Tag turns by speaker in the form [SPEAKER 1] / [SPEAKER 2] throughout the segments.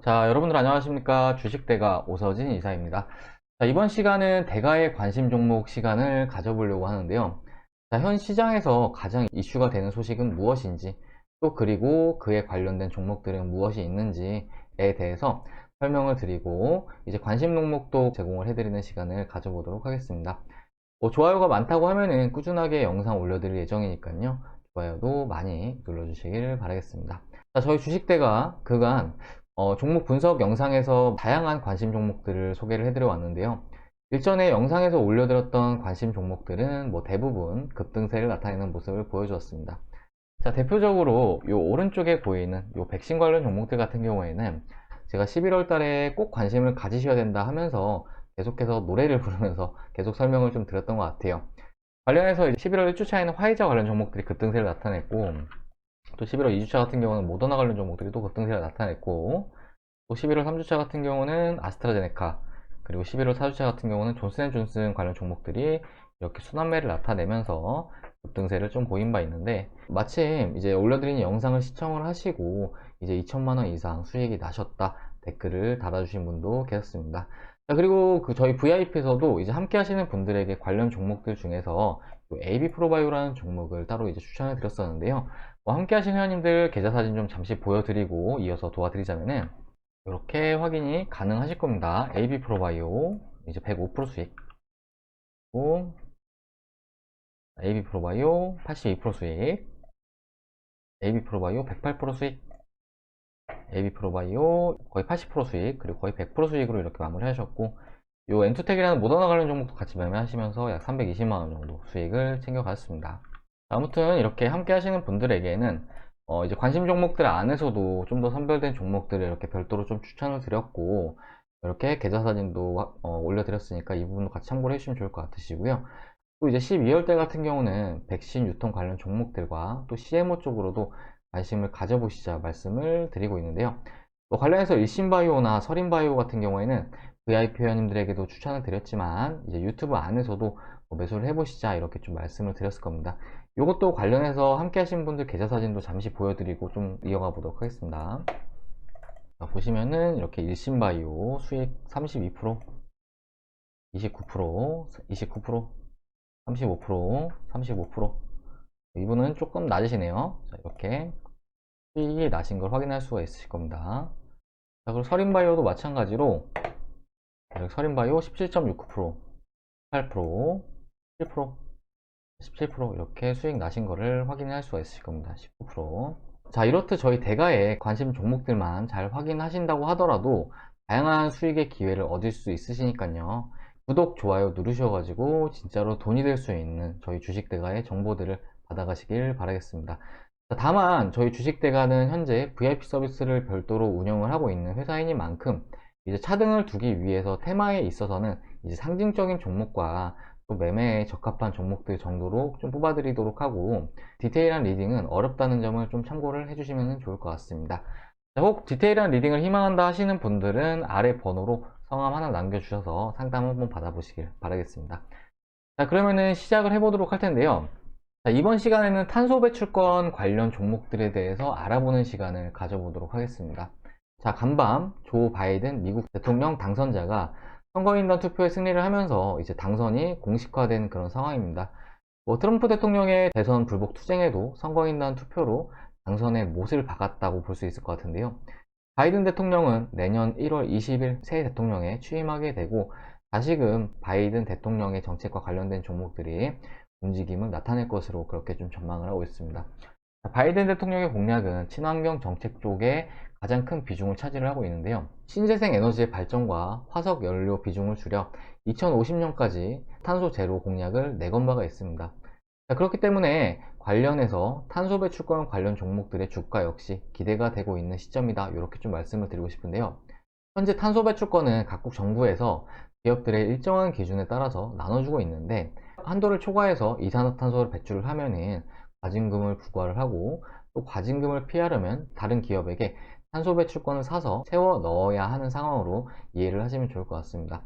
[SPEAKER 1] 자, 여러분들 안녕하십니까? 주식대가 오서진 이사입니다. 자, 이번 시간은 대가의 관심 종목 시간을 가져보려고 하는데요. 자, 현 시장에서 가장 이슈가 되는 소식은 무엇인지, 또 그리고 그에 관련된 종목들은 무엇이 있는지에 대해서 설명을 드리고, 이제 관심 종목도 제공을 해드리는 시간을 가져보도록 하겠습니다. 좋아요가 많다고 하면은 꾸준하게 영상 올려드릴 예정이니까요. 좋아요도 많이 눌러주시길 바라겠습니다. 자, 저희 주식대가 그간 종목 분석 영상에서 다양한 관심 종목들을 소개를 해드려 왔는데요. 일전에 영상에서 올려드렸던 관심 종목들은 대부분 급등세를 나타내는 모습을 보여주었습니다. 자, 대표적으로 이 오른쪽에 보이는 이 백신 관련 종목들 같은 경우에는 제가 11월 달에 꼭 관심을 가지셔야 된다 하면서 계속해서 노래를 부르면서 계속 설명을 좀 드렸던 것 같아요. 관련해서 11월 1주차에는 화이자 관련 종목들이 급등세를 나타냈고, 또 11월 2주차 같은 경우는 모더나 관련 종목들이 또 급등세를 나타냈고, 또 11월 3주차 같은 경우는 아스트라제네카, 그리고 11월 4주차 같은 경우는 존슨앤존슨 관련 종목들이 이렇게 순환매를 나타내면서 급등세를 좀 보인 바 있는데, 마침 이제 올려드린 영상을 시청을 하시고 이제 2천만원 이상 수익이 나셨다 댓글을 달아주신 분도 계셨습니다. 자, 그리고 저희 VIP에서도 이제 함께 하시는 분들에게 관련 종목들 중에서 AB프로바이오라는 종목을 따로 이제 추천을 드렸었는데요. 함께 하신 회원님들 계좌 사진 좀 잠시 보여드리고 이어서 도와드리자면은 이렇게 확인이 가능하실 겁니다. AB프로바이오 이제 105% 수익, AB프로바이오 82% 수익, AB프로바이오 108% 수익, AB프로바이오 거의 80% 수익, 그리고 거의 100% 수익으로 이렇게 마무리 하셨고, 요 엔투텍이라는 모더나 관련 종목도 같이 매매하시면서 약 320만원 정도 수익을 챙겨갔습니다. 아무튼 이렇게 함께 하시는 분들에게는 이제 관심 종목들 안에서도 좀 더 선별된 종목들을 이렇게 별도로 좀 추천을 드렸고, 이렇게 계좌 사진도 올려드렸으니까 이 부분도 같이 참고를 해주시면 좋을 것 같으시고요. 또 이제 12월 달 같은 경우는 백신 유통 관련 종목들과 또 CMO 쪽으로도 관심을 가져보시자 말씀을 드리고 있는데요. 관련해서 일신바이오나 서린바이오 같은 경우에는 VIP 회원님들에게도 추천을 드렸지만 이제 유튜브 안에서도 매수를 해보시자 이렇게 좀 말씀을 드렸을 겁니다. 이것도 관련해서 함께 하신 분들 계좌 사진도 잠시 보여드리고 좀 이어가 보도록 하겠습니다. 자, 보시면은 이렇게 일신바이오 수익 32%, 29%, 29%, 35%, 35%. 이분은 조금 낮으시네요. 자, 이렇게 수익이 나신 걸 확인할 수가 있으실 겁니다. 자, 그리고 서린바이오도 마찬가지로 서린바이오 17.69%, 8%, 7%, 17% 이렇게 수익 나신 거를 확인할 수가 있으실 겁니다. 19%. 자, 이렇듯 저희 대가의 관심 종목들만 잘 확인하신다고 하더라도 다양한 수익의 기회를 얻을 수 있으시니까요. 구독, 좋아요 누르셔가지고 진짜로 돈이 될 수 있는 저희 주식대가의 정보들을 받아가시길 바라겠습니다. 다만 저희 주식대가는 현재 VIP 서비스를 별도로 운영을 하고 있는 회사이니만큼 이제 차등을 두기 위해서 테마에 있어서는 이제 상징적인 종목과 또 매매에 적합한 종목들 정도로 좀 뽑아드리도록 하고, 디테일한 리딩은 어렵다는 점을 좀 참고를 해주시면 좋을 것 같습니다. 혹 디테일한 리딩을 희망한다 하시는 분들은 아래 번호로 성함 하나 남겨주셔서 상담 한번 받아보시길 바라겠습니다. 자, 그러면은 시작을 해보도록 할 텐데요. 자, 이번 시간에는 탄소 배출권 관련 종목들에 대해서 알아보는 시간을 가져보도록 하겠습니다. 자, 간밤 조 바이든 미국 대통령 당선자가 선거인단 투표에 승리를 하면서 이제 당선이 공식화된 그런 상황입니다. 트럼프 대통령의 대선 불복 투쟁에도 선거인단 투표로 당선의 못을 박았다고 볼 수 있을 것 같은데요. 바이든 대통령은 내년 1월 20일 새 대통령에 취임하게 되고, 다시금 바이든 대통령의 정책과 관련된 종목들이 움직임을 나타낼 것으로 그렇게 좀 전망을 하고 있습니다. 바이든 대통령의 공약은 친환경 정책 쪽에 가장 큰 비중을 차지를 하고 있는데요. 신재생 에너지의 발전과 화석 연료 비중을 줄여 2050년까지 탄소 제로 공약을 내건 바가 있습니다. 그렇기 때문에 관련해서 탄소 배출권 관련 종목들의 주가 역시 기대가 되고 있는 시점이다, 이렇게 좀 말씀을 드리고 싶은데요. 현재 탄소 배출권은 각국 정부에서 기업들의 일정한 기준에 따라서 나눠주고 있는데, 한도를 초과해서 이산화탄소를 배출을 하면은 과징금을 부과를 하고, 또 과징금을 피하려면 다른 기업에게 탄소 배출권을 사서 채워 넣어야 하는 상황으로 이해를 하시면 좋을 것 같습니다.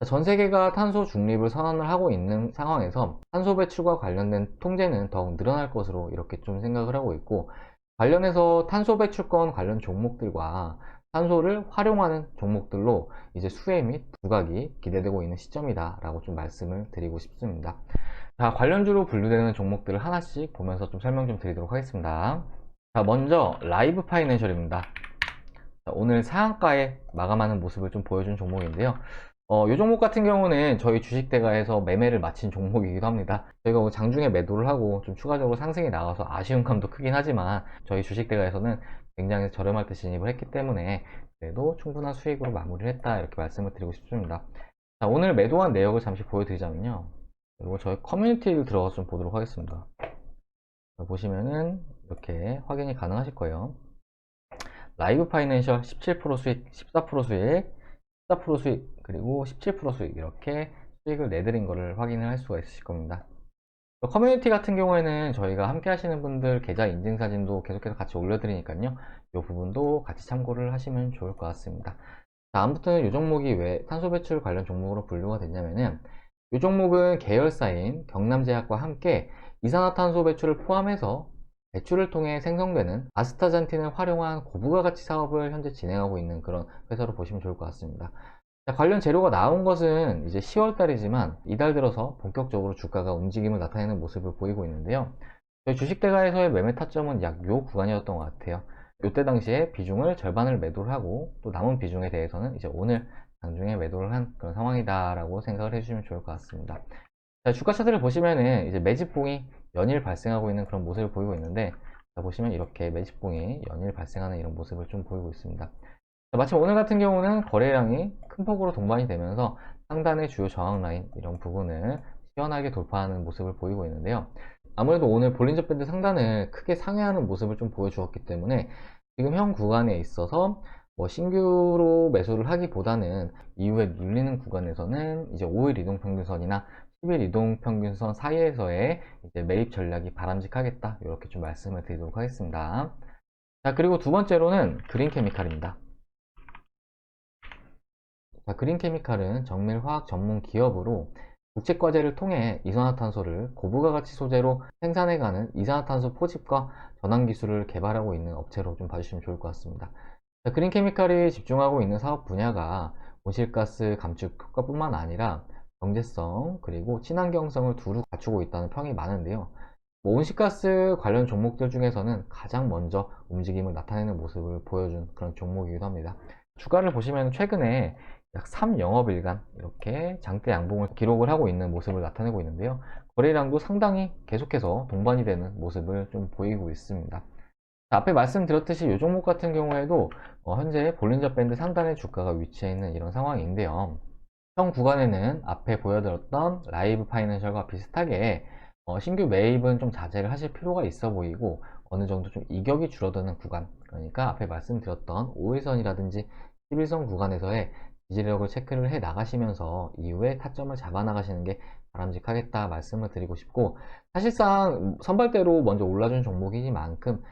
[SPEAKER 1] 전 세계가 탄소 중립을 선언을 하고 있는 상황에서 탄소 배출과 관련된 통제는 더욱 늘어날 것으로 이렇게 좀 생각을 하고 있고, 관련해서 탄소 배출권 관련 종목들과 탄소를 활용하는 종목들로 이제 수혜 및 부각이 기대되고 있는 시점이다 라고 좀 말씀을 드리고 싶습니다. 자, 관련주로 분류되는 종목들을 하나씩 보면서 좀 설명 좀 드리도록 하겠습니다. 자, 먼저 라이브 파이낸셜입니다. 자, 오늘 상한가에 마감하는 모습을 좀 보여준 종목인데요. 이 종목 같은 경우는 저희 주식대가에서 매매를 마친 종목이기도 합니다. 저희가 장중에 매도를 하고 좀 추가적으로 상승이 나와서 아쉬운 감도 크긴 하지만 저희 주식대가에서는 굉장히 저렴할 때 진입을 했기 때문에 그래도 충분한 수익으로 마무리를 했다 이렇게 말씀을 드리고 싶습니다. 자, 오늘 매도한 내역을 잠시 보여드리자면요. 그리고 저희 커뮤니티를 들어가서 좀 보도록 하겠습니다. 보시면은 이렇게 확인이 가능하실 거예요. 라이브 파이낸셜 17% 수익, 14% 수익, 14% 수익, 그리고 17% 수익 이렇게 수익을 내드린 거를 확인을 할 수가 있으실 겁니다. 커뮤니티 같은 경우에는 저희가 함께 하시는 분들 계좌 인증 사진도 계속해서 같이 올려드리니까요. 이 부분도 같이 참고를 하시면 좋을 것 같습니다. 다음부터는 이 종목이 왜 탄소 배출 관련 종목으로 분류가 됐냐면은 이 종목은 계열사인 경남제약과 함께 이산화탄소 배출을 포함해서 배출을 통해 생성되는 아스타잔틴을 활용한 고부가가치 사업을 현재 진행하고 있는 그런 회사로 보시면 좋을 것 같습니다. 자, 관련 재료가 나온 것은 이제 10월 달이지만 이달 들어서 본격적으로 주가가 움직임을 나타내는 모습을 보이고 있는데요. 저희 주식대가에서의 매매 타점은 약 요 구간이었던 것 같아요. 이때 당시에 비중을 절반을 매도를 하고 또 남은 비중에 대해서는 이제 오늘 장중에 매도를 한 그런 상황이다 라고 생각을 해주시면 좋을 것 같습니다. 자, 주가 차트를 보시면은 이제 매집봉이 연일 발생하고 있는 그런 모습을 보이고 있는데, 자, 보시면 이렇게 매집봉이 연일 발생하는 이런 모습을 좀 보이고 있습니다. 자, 마침 오늘 같은 경우는 거래량이 큰 폭으로 동반이 되면서 상단의 주요 저항 라인 이런 부분을 시원하게 돌파하는 모습을 보이고 있는데요. 아무래도 오늘 볼린저 밴드 상단을 크게 상회하는 모습을 좀 보여주었기 때문에 지금 현 구간에 있어서 뭐 신규로 매수를 하기보다는 이후에 눌리는 구간에서는 이제 5일 이동평균선이나 10일 이동평균선 사이에서의 이제 매입 전략이 바람직하겠다 이렇게 좀 말씀을 드리도록 하겠습니다. 자, 그리고 두 번째로는 그린케미칼입니다. 자, 그린케미칼은 정밀화학 전문 기업으로 국책과제를 통해 이산화탄소를 고부가가치 소재로 생산해가는 이산화탄소 포집과 전환 기술을 개발하고 있는 업체로 좀 봐주시면 좋을 것 같습니다. 자, 그린케미칼이 집중하고 있는 사업 분야가 온실가스 감축 효과뿐만 아니라 경제성 그리고 친환경성을 두루 갖추고 있다는 평이 많은데요. 뭐 온실가스 관련 종목들 중에서는 가장 먼저 움직임을 나타내는 모습을 보여준 그런 종목이기도 합니다. 주가를 보시면 최근에 약 3영업일간 이렇게 장대 양봉을 기록을 하고 있는 모습을 나타내고 있는데요. 거래량도 상당히 계속해서 동반이 되는 모습을 좀 보이고 있습니다. 앞에 말씀드렸듯이 이 종목 같은 경우에도 현재 볼린저 밴드 상단의 주가가 위치해 있는 이런 상황인데요. 현 구간에는 앞에 보여드렸던 라이브 파이낸셜과 비슷하게 신규 매입은 좀 자제를 하실 필요가 있어 보이고 어느 정도 좀 이격이 줄어드는 구간, 그러니까 앞에 말씀드렸던 5일선이라든지 11선 구간에서의 지지력을 체크를 해 나가시면서 이후에 타점을 잡아 나가시는 게 바람직하겠다 말씀을 드리고 싶고, 사실상 선발대로 먼저 올라준 종목이니만큼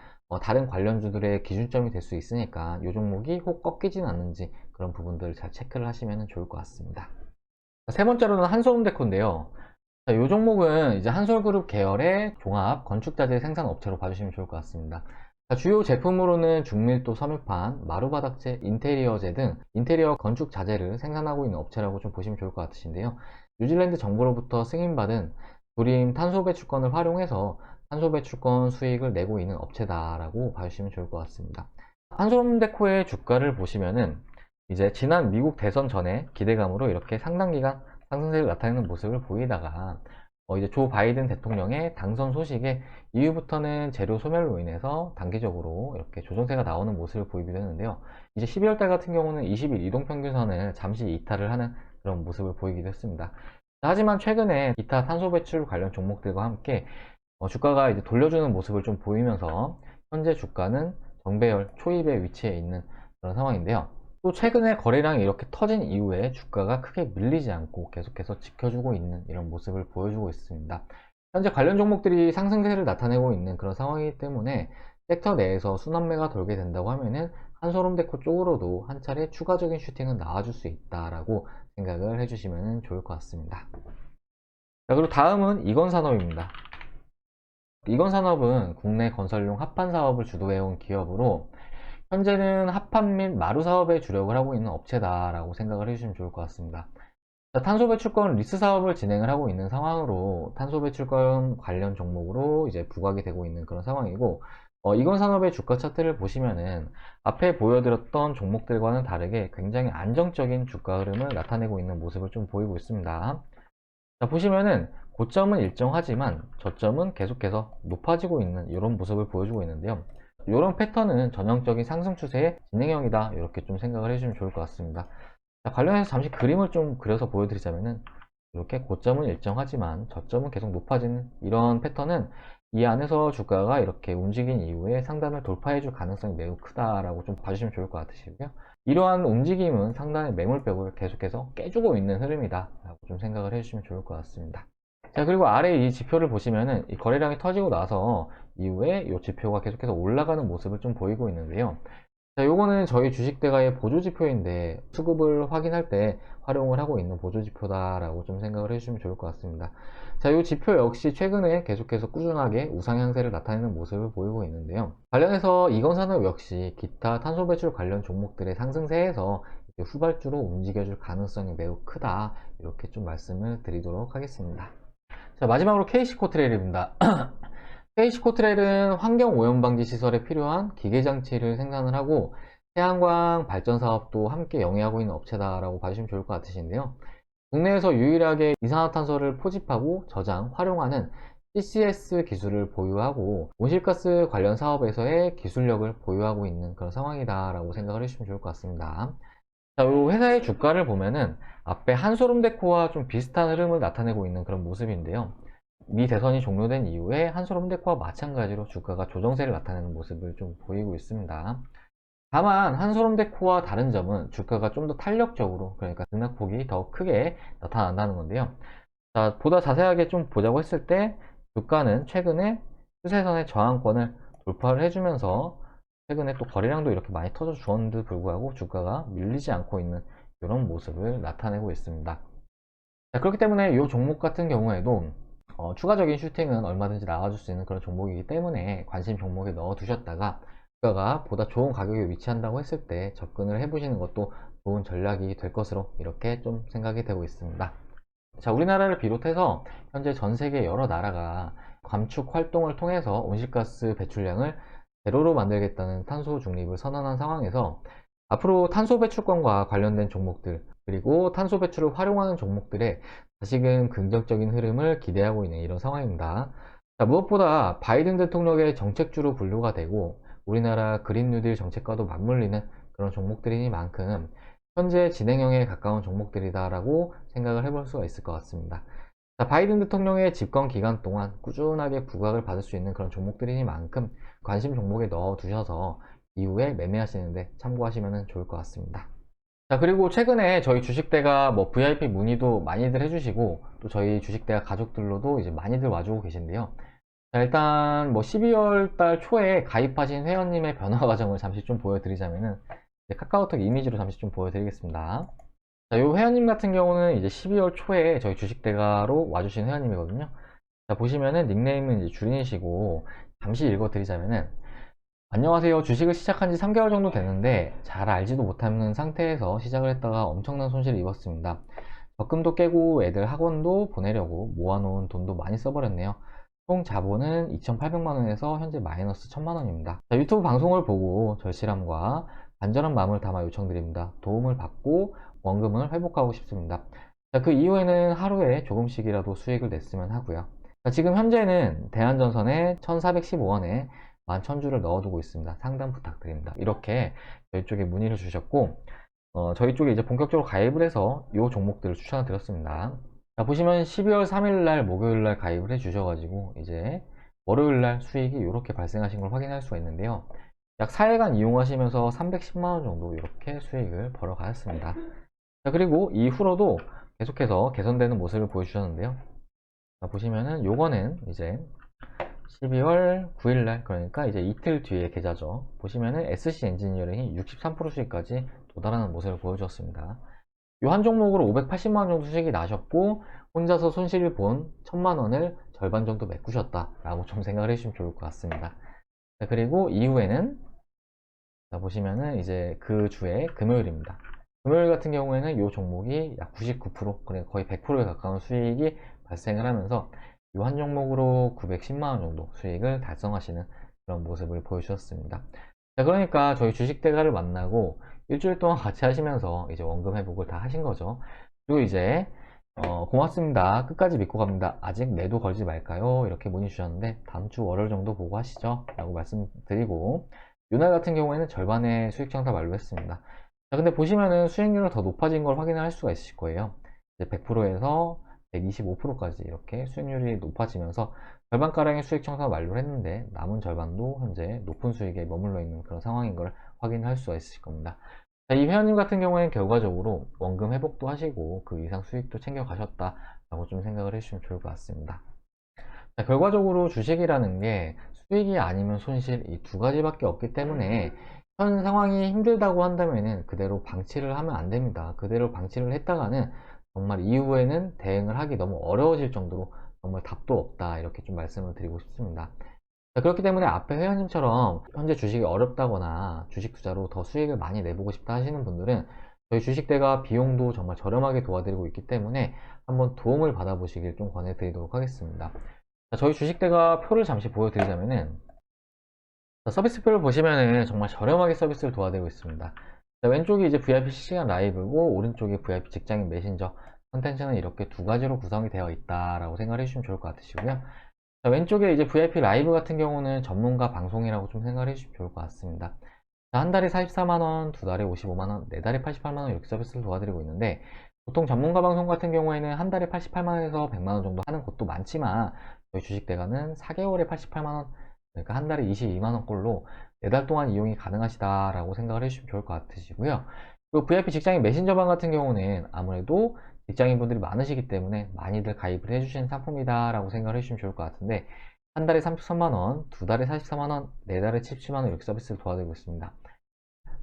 [SPEAKER 1] 다른 관련주들의 기준점이 될 수 있으니까 이 종목이 혹 꺾이진 않는지 그런 부분들을 잘 체크를 하시면 좋을 것 같습니다. 세 번째로는 한솔홈데코인데요. 이 종목은 이제 한솔그룹 계열의 종합 건축자재 생산 업체로 봐주시면 좋을 것 같습니다. 주요 제품으로는 중밀도 섬유판, 마루바닥재, 인테리어재 등 인테리어 건축 자재를 생산하고 있는 업체라고 좀 보시면 좋을 것 같으신데요. 뉴질랜드 정부로부터 승인받은 조림 탄소 배출권을 활용해서 탄소 배출권 수익을 내고 있는 업체다라고 봐주시면 좋을 것 같습니다. 한솔홈데코의 주가를 보시면은 이제 지난 미국 대선 전에 기대감으로 이렇게 상당 기간 상승세를 나타내는 모습을 보이다가 이제 조 바이든 대통령의 당선 소식에 이후부터는 재료 소멸로 인해서 단기적으로 이렇게 조정세가 나오는 모습을 보이기도 했는데요. 이제 12월 달 같은 경우는 20일 이동평균선을 잠시 이탈을 하는 그런 모습을 보이기도 했습니다. 하지만 최근에 기타 탄소 배출 관련 종목들과 함께 주가가 이제 돌려주는 모습을 좀 보이면서 현재 주가는 정배열 초입에 위치해 있는 그런 상황인데요. 또 최근에 거래량이 이렇게 터진 이후에 주가가 크게 밀리지 않고 계속해서 지켜주고 있는 이런 모습을 보여주고 있습니다. 현재 관련 종목들이 상승세를 나타내고 있는 그런 상황이기 때문에 섹터 내에서 순환매가 돌게 된다고 하면은 한솔홈데코 쪽으로도 한 차례 추가적인 슈팅은 나와줄 수 있다라고 생각을 해주시면 좋을 것 같습니다. 자, 그리고 다음은 이건산업입니다. 이건산업은 국내 건설용 합판 사업을 주도해온 기업으로 현재는 합판 및 마루 사업에 주력을 하고 있는 업체다라고 생각을 해주시면 좋을 것 같습니다. 탄소 배출권 리스 사업을 진행을 하고 있는 상황으로 탄소 배출권 관련 종목으로 이제 부각이 되고 있는 그런 상황이고, 이건 산업의 주가 차트를 보시면은 앞에 보여드렸던 종목들과는 다르게 굉장히 안정적인 주가 흐름을 나타내고 있는 모습을 좀 보이고 있습니다. 자, 보시면은 고점은 일정하지만 저점은 계속해서 높아지고 있는 이런 모습을 보여주고 있는데요. 이런 패턴은 전형적인 상승 추세의 진행형이다, 이렇게 좀 생각을 해주시면 좋을 것 같습니다. 자, 관련해서 잠시 그림을 좀 그려서 보여드리자면은 이렇게 고점은 일정하지만 저점은 계속 높아지는 이런 패턴은 이 안에서 주가가 이렇게 움직인 이후에 상단을 돌파해 줄 가능성이 매우 크다라고 좀 봐주시면 좋을 것 같으시고요. 이러한 움직임은 상단의 매물벽을 계속해서 깨주고 있는 흐름이다 라고 좀 생각을 해주시면 좋을 것 같습니다. 자, 그리고 아래 이 지표를 보시면은 이 거래량이 터지고 나서 이후에 이 지표가 계속해서 올라가는 모습을 좀 보이고 있는데요. 자, 요거는 저희 주식대가의 보조지표인데 수급을 확인할 때 활용을 하고 있는 보조지표다라고 좀 생각을 해주시면 좋을 것 같습니다. 자, 이 지표 역시 최근에 계속해서 꾸준하게 우상향세를 나타내는 모습을 보이고 있는데요. 관련해서 이건산업 역시 기타 탄소 배출 관련 종목들의 상승세에서 후발주로 움직여줄 가능성이 매우 크다, 이렇게 좀 말씀을 드리도록 하겠습니다. 자, 마지막으로 KC코트레일입니다. KC코트레일은 환경오염방지 시설에 필요한 기계장치를 생산을 하고 태양광 발전 사업도 함께 영위하고 있는 업체다라고 봐주시면 좋을 것 같으신데요. 국내에서 유일하게 이산화탄소를 포집하고 저장, 활용하는 CCS 기술을 보유하고 온실가스 관련 사업에서의 기술력을 보유하고 있는 그런 상황이다라고 생각을 해주시면 좋을 것 같습니다. 자, 이 회사의 주가를 보면은 앞에 한솔음데코와 좀 비슷한 흐름을 나타내고 있는 그런 모습인데요. 미 대선이 종료된 이후에 한솔음데코와 마찬가지로 주가가 조정세를 나타내는 모습을 좀 보이고 있습니다. 다만 한솔음데코와 다른 점은 주가가 좀 더 탄력적으로, 그러니까 등락폭이 더 크게 나타난다는 건데요. 자, 보다 자세하게 좀 보자고 했을 때 주가는 최근에 추세선의 저항권을 돌파를 해주면서 최근에 또 거래량도 이렇게 많이 터져 주었는데도 불구하고 주가가 밀리지 않고 있는 이런 모습을 나타내고 있습니다. 자, 그렇기 때문에 이 종목 같은 경우에도 추가적인 슈팅은 얼마든지 나와줄 수 있는 그런 종목이기 때문에 관심 종목에 넣어 두셨다가 주가가 보다 좋은 가격에 위치한다고 했을 때 접근을 해보시는 것도 좋은 전략이 될 것으로 이렇게 좀 생각이 되고 있습니다. 자, 우리나라를 비롯해서 현재 전 세계 여러 나라가 감축 활동을 통해서 온실가스 배출량을 제로로 만들겠다는 탄소 중립을 선언한 상황에서 앞으로 탄소 배출권과 관련된 종목들, 그리고 탄소 배출을 활용하는 종목들의 다시금 긍정적인 흐름을 기대하고 있는 이런 상황입니다. 자, 무엇보다 바이든 대통령의 정책주로 분류가 되고 우리나라 그린 뉴딜 정책과도 맞물리는 그런 종목들이니만큼 현재 진행형에 가까운 종목들이다라고 생각을 해볼 수가 있을 것 같습니다. 자, 바이든 대통령의 집권 기간 동안 꾸준하게 부각을 받을 수 있는 그런 종목들이니만큼 관심 종목에 넣어 두셔서 이후에 매매하시는데 참고하시면 좋을 것 같습니다. 자, 그리고 최근에 저희 주식대가 뭐 VIP 문의도 많이들 해주시고 또 저희 주식대가 가족들로도 이제 많이들 와주고 계신데요. 자, 일단 뭐 12월 달 초에 가입하신 회원님의 변화 과정을 잠시 좀 보여드리자면은 카카오톡 이미지로 잠시 좀 보여드리겠습니다. 자, 이 회원님 같은 경우는 이제 12월 초에 저희 주식대가로 와주신 회원님이거든요. 자, 보시면은 닉네임은 이제 줄이시고 잠시 읽어드리자면은 안녕하세요. 주식을 시작한 지 3개월 정도 됐는데 잘 알지도 못하는 상태에서 시작을 했다가 엄청난 손실을 입었습니다. 적금도 깨고 애들 학원도 보내려고 모아놓은 돈도 많이 써버렸네요. 총 자본은 2,800만원에서 현재 마이너스 1,000만원입니다. 유튜브 방송을 보고 절실함과 간절한 마음을 담아 요청드립니다. 도움을 받고 원금을 회복하고 싶습니다. 자, 그 이후에는 하루에 조금씩이라도 수익을 냈으면 하고요. 자, 지금 현재는 대한전선에 1,415원에 11,000주를 넣어두고 있습니다. 상담 부탁드립니다. 이렇게 저희 쪽에 문의를 주셨고 저희 쪽에 이제 본격적으로 가입을 해서 이 종목들을 추천을 드렸습니다. 자, 보시면 12월 3일날 목요일날 가입을 해 주셔가지고 이제 월요일날 수익이 이렇게 발생하신 걸 확인할 수가 있는데요. 약 4일간 이용하시면서 310만원 정도 이렇게 수익을 벌어 가셨습니다. 자, 그리고 이후로도 계속해서 개선되는 모습을 보여주셨는데요. 자, 보시면은 요거는 이제 12월 9일날, 그러니까 이제 이틀 뒤에 계좌죠. 보시면은 SC 엔지니어링이 63% 수익까지 도달하는 모습을 보여주었습니다. 이 한 종목으로 580만원 정도 수익이 나셨고 혼자서 손실을 본 1000만원을 절반 정도 메꾸셨다 라고 좀 생각을 해주시면 좋을 것 같습니다. 자, 그리고 이후에는 자, 보시면은 이제 그 주의 금요일입니다. 금요일 같은 경우에는 이 종목이 약 99%, 그래 거의 100%에 가까운 수익이 발생을 하면서 이 한 종목으로 910만원 정도 수익을 달성하시는 그런 모습을 보여주셨습니다. 자, 그러니까 저희 주식 대가를 만나고 일주일 동안 같이 하시면서 이제 원금 회복을 다 하신 거죠. 그리고 이제 고맙습니다. 끝까지 믿고 갑니다. 아직 매도 걸지 말까요? 이렇게 문의 주셨는데 다음 주 월요일 정도 보고 하시죠 라고 말씀드리고, 유날 같은 경우에는 절반의 수익 청산 완료했습니다. 자, 근데 보시면은 수익률은 더 높아진 걸 확인할 수가 있으실 거예요. 이제 100%에서 125%까지 이렇게 수익률이 높아지면서 절반가량의 수익 청산 완료를 했는데 남은 절반도 현재 높은 수익에 머물러 있는 그런 상황인 걸 확인할 수가 있으실 겁니다. 자, 이 회원님 같은 경우에는 결과적으로 원금 회복도 하시고 그 이상 수익도 챙겨 가셨다라고 좀 생각을 해주시면 좋을 것 같습니다. 자, 결과적으로 주식이라는 게 수익이 아니면 손실 이 두 가지밖에 없기 때문에 현 상황이 힘들다고 한다면은 그대로 방치를 하면 안 됩니다. 그대로 방치를 했다가는 정말 이후에는 대응을 하기 너무 어려워질 정도로 정말 답도 없다, 이렇게 좀 말씀을 드리고 싶습니다. 자, 그렇기 때문에 앞에 회원님처럼 현재 주식이 어렵다거나 주식 투자로 더 수익을 많이 내보고 싶다 하시는 분들은 저희 주식대가 비용도 정말 저렴하게 도와드리고 있기 때문에 한번 도움을 받아보시길 좀 권해드리도록 하겠습니다. 자, 저희 주식대가 표를 잠시 보여드리자면은, 자, 서비스표를 보시면은 정말 저렴하게 서비스를 도와드리고 있습니다. 자, 왼쪽이 이제 VIP 실시간 라이브고 오른쪽이 VIP 직장인 메신저 컨텐츠는 이렇게 두 가지로 구성이 되어 있다라고 생각을 해주시면 좋을 것 같으시고요. 자, 왼쪽에 이제 VIP 라이브 같은 경우는 전문가 방송이라고 좀 생각을 해주시면 좋을 것 같습니다. 자, 한 달에 44만원, 두 달에 55만원, 네 달에 88만원 이렇게 서비스를 도와드리고 있는데, 보통 전문가 방송 같은 경우에는 한 달에 88만원에서 100만원 정도 하는 곳도 많지만 저희 주식대가는 4개월에 88만원, 그러니까 한 달에 22만원 꼴로 4달 동안 이용이 가능하시다라고 생각을 해주시면 좋을 것 같으시고요. 그리고 VIP 직장인 메신저방 같은 경우는 아무래도 직장인분들이 많으시기 때문에 많이들 가입을 해주시는 상품이다 라고 생각을 해주시면 좋을 것 같은데, 한 달에 33만원, 두 달에 44만원, 네 달에 77만원 이렇게 서비스를 도와드리고 있습니다.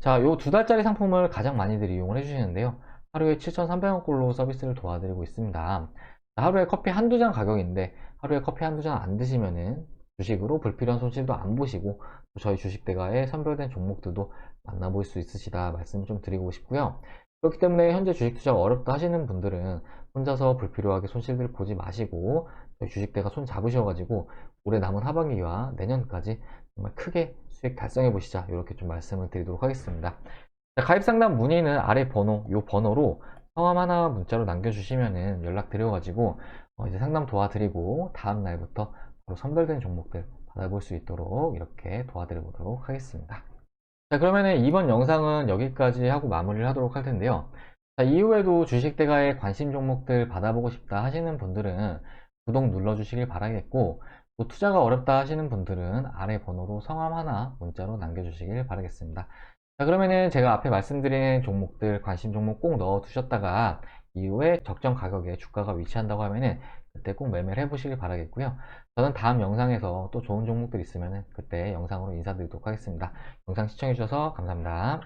[SPEAKER 1] 자, 요 두 달짜리 상품을 가장 많이들 이용을 해주시는데요. 하루에 7,300원 꼴로 서비스를 도와드리고 있습니다. 하루에 커피 한두 잔 가격인데 하루에 커피 한두 잔 안 드시면은 주식으로 불필요한 손실도 안 보시고 저희 주식대가의 선별된 종목들도 만나볼 수 있으시다 말씀을 좀 드리고 싶고요. 그렇기 때문에 현재 주식 투자가 어렵다 하시는 분들은 혼자서 불필요하게 손실들 보지 마시고 저희 주식대가 손 잡으셔가지고 올해 남은 하반기와 내년까지 정말 크게 수익 달성해 보시자, 이렇게 좀 말씀을 드리도록 하겠습니다. 자, 가입 상담 문의는 아래 번호, 요 번호로 성함 하나 문자로 남겨주시면은 연락 드려가지고 이제 상담 도와드리고 다음 날부터 바로 선별된 종목들 받아볼 수 있도록 이렇게 도와드리도록 하겠습니다. 자, 그러면은 이번 영상은 여기까지 하고 마무리를 하도록 할 텐데요. 자, 이후에도 주식대가의 관심 종목들 받아보고 싶다 하시는 분들은 구독 눌러주시길 바라겠고, 또 투자가 어렵다 하시는 분들은 아래 번호로 성함 하나 문자로 남겨주시길 바라겠습니다. 자, 그러면은 제가 앞에 말씀드린 종목들 관심 종목 꼭 넣어 두셨다가 이후에 적정 가격에 주가가 위치한다고 하면은 그때 꼭 매매를 해보시길 바라겠고요. 저는 다음 영상에서 또 좋은 종목들 있으면은 그때 영상으로 인사드리도록 하겠습니다. 영상 시청해주셔서 감사합니다.